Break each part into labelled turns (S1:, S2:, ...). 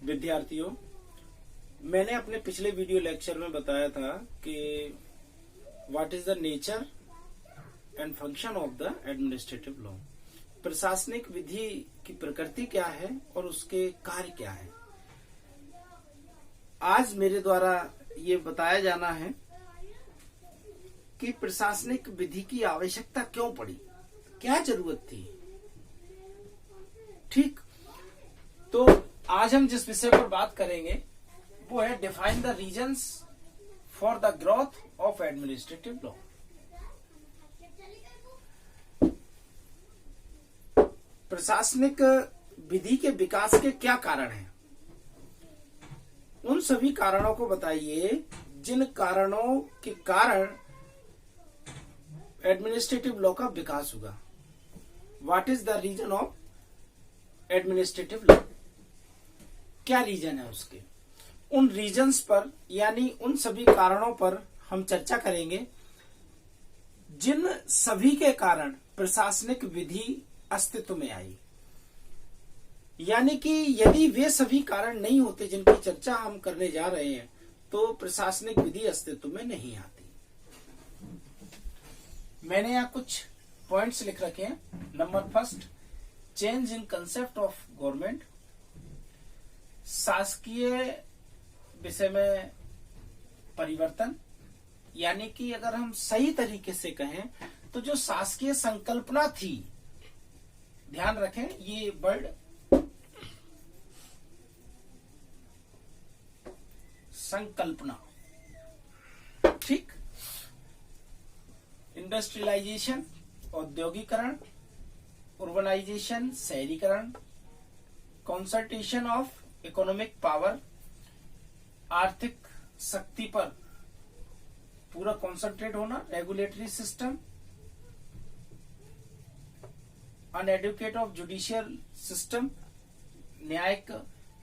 S1: विद्यार्थियों, मैंने अपने पिछले वीडियो लेक्चर में बताया था कि what is the nature and function of the administrative law. प्रशासनिक विधि की प्रकृति क्या है और उसके कार्य क्या है। आज मेरे द्वारा ये बताया जाना है कि प्रशासनिक विधि की आवश्यकता क्यों पड़ी, क्या जरूरत थी। ठीक, तो आज हम जिस विषय पर बात करेंगे वो है define the reasons for the growth of administrative law. प्रशासनिक विधि के विकास के क्या कारण हैं? उन सभी कारणों को बताइए जिन कारणों के कारण एडमिनिस्ट्रेटिव लॉ का विकास हुआ। What is the reason of administrative law? क्या रीजन है उसके? उन रीजन्स पर यानी उन सभी कारणों पर हम चर्चा करेंगे जिन सभी के कारण प्रशासनिक विधि अस्तित्व में आई। यानी कि यदि वे सभी कारण नहीं होते जिनकी चर्चा हम करने जा रहे हैं तो प्रशासनिक विधि अस्तित्व में नहीं आती। मैंने यहाँ कुछ पॉइंट्स लिख रखे हैं। Number first, change in concept of government. शासकीय विषय में परिवर्तन, यानी कि अगर हम सही तरीके से कहें तो जो शासकीय संकल्पना थी, ध्यान रखें ये वर्ड संकल्पना, ठीक। इंडस्ट्रियलाइजेशन औद्योगिकरण, उर्बनाइजेशन शहरीकरण, कॉन्संट्रेशन ऑफ इकोनॉमिक पावर, आर्थिक शक्ति पर पूरा कॉन्सेंट्रेट होना, regulatory system, inadequate of judicial system, न्यायिक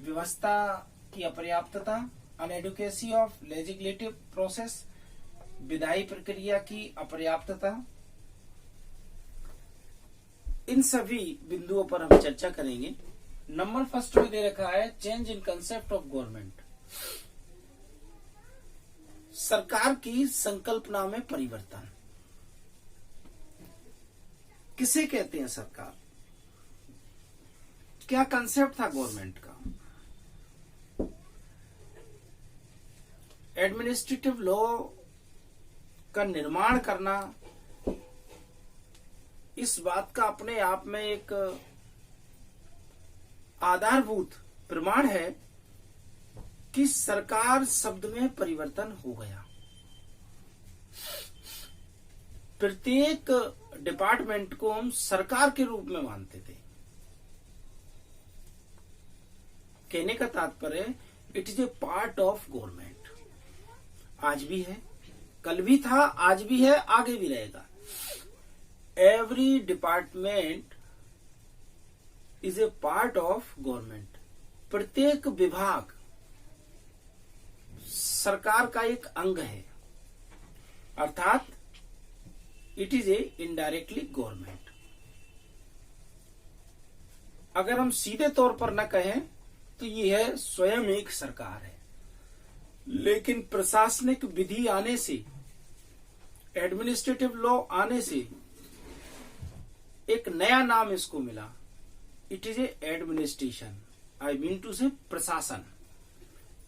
S1: व्यवस्था की अपर्याप्तता, अनएडुकेसी ऑफ लेजिस्लेटिव प्रोसेस, विधायी प्रक्रिया की अपर्याप्तता। इन सभी बिंदुओं पर हम चर्चा करेंगे। नंबर फर्स्ट में दे रखा है change in concept of government. सरकार की संकल्पना में परिवर्तन। किसे कहते हैं सरकार? क्या कंसेप्ट था गवर्नमेंट का? एडमिनिस्ट्रेटिव लॉ का निर्माण करना इस बात का अपने आप में एक आधारभूत प्रमाण है कि सरकार शब्द में परिवर्तन हो गया। प्रत्येक डिपार्टमेंट को हम सरकार के रूप में मानते थे। कहने का तात्पर्य it is A part of government. आज भी है, कल भी था, आज भी है, आगे भी रहेगा। Every department is a part of government. प्रत्येक विभाग सरकार का एक अंग है, अर्थात it is A indirectly government. अगर हम सीधे तौर पर न कहें तो यह स्वयं एक सरकार है। लेकिन प्रशासनिक विधि आने से, एडमिनिस्ट्रेटिव लॉ आने से एक नया नाम इसको मिला। It is a administration, I mean to say प्रशासन।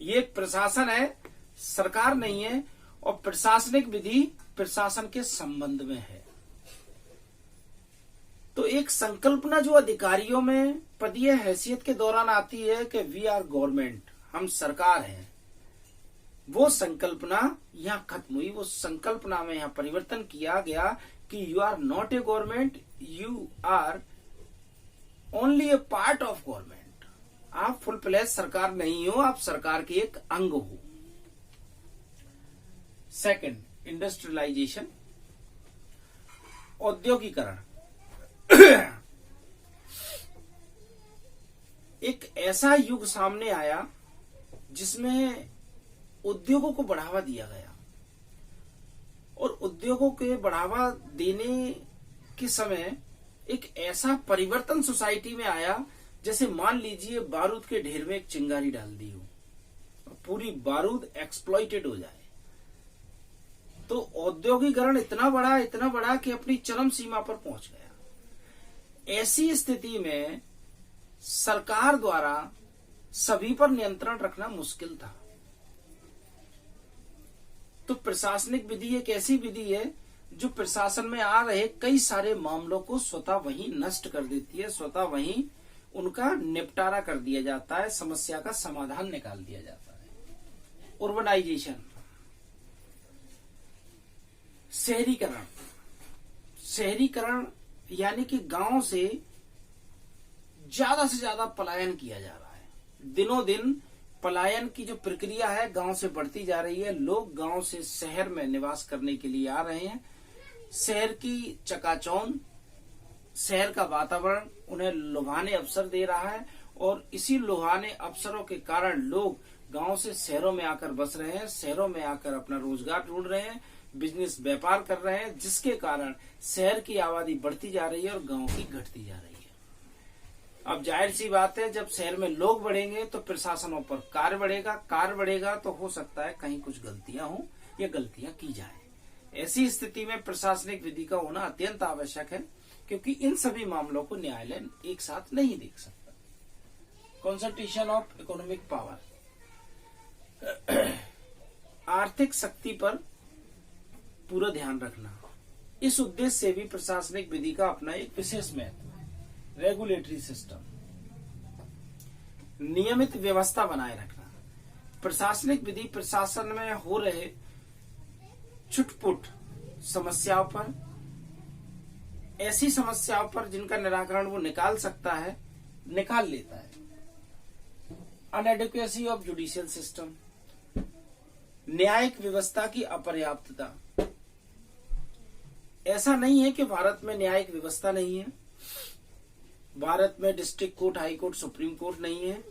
S1: ये एक प्रशासन है, सरकार नहीं है। और प्रशासनिक विधि प्रशासन के संबंध में है। तो एक संकल्पना जो अधिकारियों में पदीय हैसियत के दौरान आती है कि वी आर गवर्नमेंट, हम सरकार हैं, वो संकल्पना यहां खत्म हुई। वो संकल्पना में यहां परिवर्तन किया गया कि you are not a government, you are only a part of government. आप फुल फ्लैश सरकार नहीं हो, आप सरकार के एक अंग हो। सेकंड, इंडस्ट्रियलाइजेशन औद्योगिकरण। एक ऐसा युग सामने आया जिसमें उद्योगों को बढ़ावा दिया गया। और उद्योगों के बढ़ावा देने के समय एक ऐसा परिवर्तन सोसाइटी में आया जैसे मान लीजिए बारूद के ढेर में एक चिंगारी डाल दी हो, पूरी बारूद एक्सप्लॉइटेड हो जाए, तो औद्योगिकरण इतना बड़ा कि अपनी चरम सीमा पर पहुंच गया। ऐसी स्थिति में सरकार द्वारा सभी पर नियंत्रण रखना मुश्किल था। तो प्रशासनिक विधि एक ऐसी विधि है जो प्रशासन में आ रहे कई सारे मामलों को स्वतः वहीं नष्ट कर देती है, स्वतः वहीं उनका निपटारा कर दिया जाता है, समस्या का समाधान निकाल दिया जाता है। उर्बनाइजेशन, शहरीकरण यानी कि गांव से ज्यादा पलायन किया जा रहा है। दिनों दिन पलायन की जो प्रक्रिया है गांव से बढ़ती जा रही है। लोग गांव से शहर में निवास करने के लिए आ रहे हैं। शहर की चकाचौंध, शहर का वातावरण उन्हें लुभाने अवसर दे रहा है और इसी लुभाने अवसरों के कारण लोग गांव से शहरों में आकर बस रहे हैं, शहरों में आकर अपना रोजगार ढूंढ रहे हैं, बिजनेस व्यापार कर रहे हैं, जिसके कारण शहर की आबादी बढ़ती जा रही है और गांव की घटती जा रही है। अब जाहिर सी बात है, जब शहर में लोग बढ़ेंगे तो प्रशासनों पर कार्य बढ़ेगा तो हो सकता है कहीं कुछ गलतियां हो या गलतियां की जाए। ऐसी स्थिति में प्रशासनिक विधि का होना अत्यंत आवश्यक है, क्योंकि इन सभी मामलों को न्यायालय एक साथ नहीं देख सकता। कॉन्सेंट्रेशन ऑफ इकोनॉमिक पावर, आर्थिक शक्ति पर पूरा ध्यान रखना, इस उद्देश्य से भी प्रशासनिक विधि का अपना एक विशेष महत्व है। रेगुलेटरी सिस्टम, नियमित व्यवस्था बनाए रखना। प्रशासनिक विधि प्रशासन में हो रहे छुटपुट समस्याओं पर, ऐसी समस्याओं पर जिनका निराकरण वो निकाल सकता है, निकाल लेता है। अनएडिक्वेसी ऑफ जुडिशियल सिस्टम, न्यायिक व्यवस्था की अपर्याप्तता। ऐसा नहीं है कि भारत में न्यायिक व्यवस्था नहीं है, भारत में district court, high court, supreme court नहीं है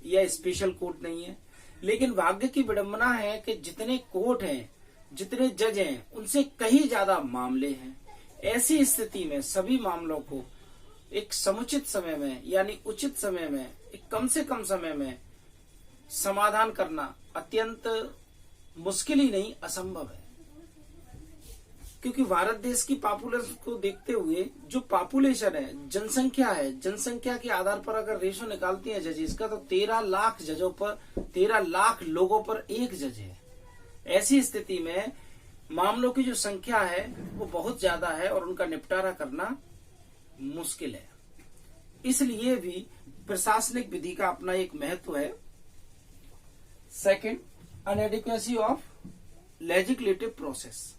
S1: या स्पेशल कोर्ट नहीं है, लेकिन भाग्य की विडंबना है कि जितने कोर्ट हैं, जितने जज हैं, उनसे कहीं ज्यादा मामले हैं। ऐसी स्थिति में सभी मामलों को एक समुचित समय में यानी उचित समय में, एक कम से कम समय में समाधान करना अत्यंत मुश्किल ही नहीं, असंभव है। क्योंकि भारत देश की पॉपुलेशन को देखते हुए जो पॉपुलेशन है, जनसंख्या है, जनसंख्या के आधार पर अगर रेशो निकालती है जजेस का, तो 13 लाख जजों पर, 13 लाख लोगों पर एक जज है। ऐसी स्थिति में मामलों की जो संख्या है वो बहुत ज्यादा है और उनका निपटारा करना मुश्किल है। इसलिए भी प्रशासनिक विधि का अपना एक महत्व है। सेकंड, अनएडिक्वेसी ऑफ लेजिस्लेटिव प्रोसेस,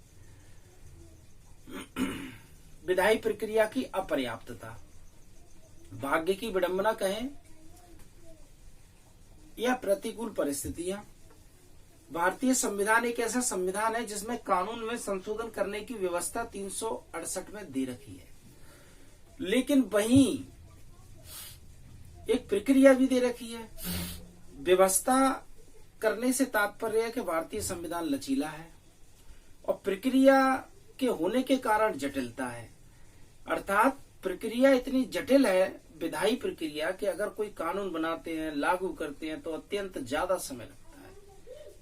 S1: विधायी प्रक्रिया की अपर्याप्तता। भाग्य की विडंबना कहें या प्रतिकूल परिस्थितियां, भारतीय संविधान एक ऐसा संविधान है जिसमें कानून में संशोधन करने की व्यवस्था 368 में दे रखी है, लेकिन वहीं एक प्रक्रिया भी दे रखी है। व्यवस्था करने से तात्पर्य है कि भारतीय संविधान लचीला है और प्रक्रिया के होने के कारण जटिलता है, अर्थात प्रक्रिया इतनी जटिल है, विधायी प्रक्रिया, कि अगर कोई कानून बनाते हैं, लागू करते हैं तो अत्यंत ज्यादा समय लगता है।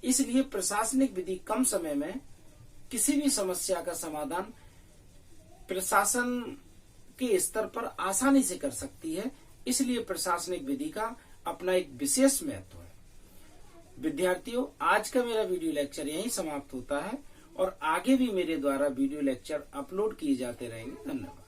S1: इसलिए प्रशासनिक विधि कम समय में किसी भी समस्या का समाधान प्रशासन के स्तर पर आसानी से कर सकती है। इसलिए प्रशासनिक विधि का अपना एक विशेष महत्व है। विद्यार्थियों, आज का मेरा वीडियो लेक्चर यहीं समाप्त होता है और आगे भी मेरे द्वारा वीडियो लेक्चर अपलोड किए जाते रहेंगे। धन्यवाद।